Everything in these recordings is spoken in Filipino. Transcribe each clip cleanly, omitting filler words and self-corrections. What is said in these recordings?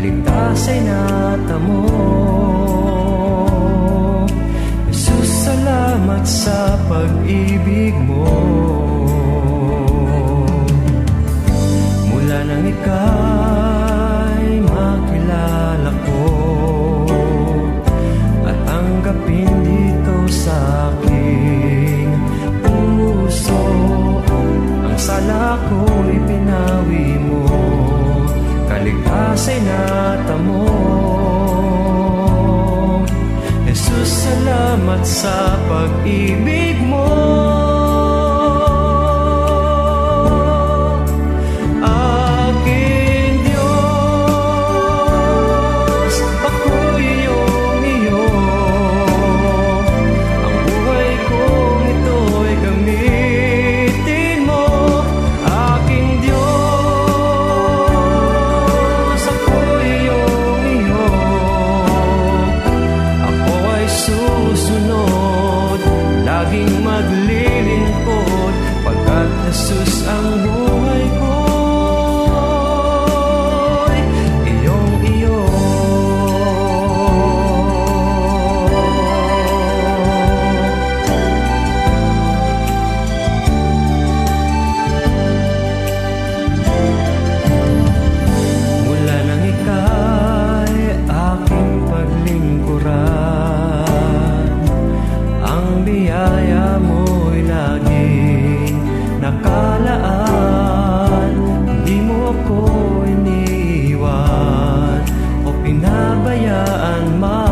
kaligtas ay natamo. Jesus, salamat sa pag-ibig mo. Mula nang ika'y makilala ko at tanggapin dito sa aking puso, ang sala ko'y pinawi mo, kaligtas ay natamo. Jesus, salamat sa pag-ibig mo. Jesus, ang buhay ko'y iyong-iyo. Mula nang ika'y aking paglingkuran, ang biyaya mo'y laging nakalaan. Hindi mo ako iniwan o pinabayaan man.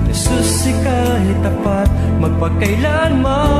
Jesus, ika'y tapat magpakailanman.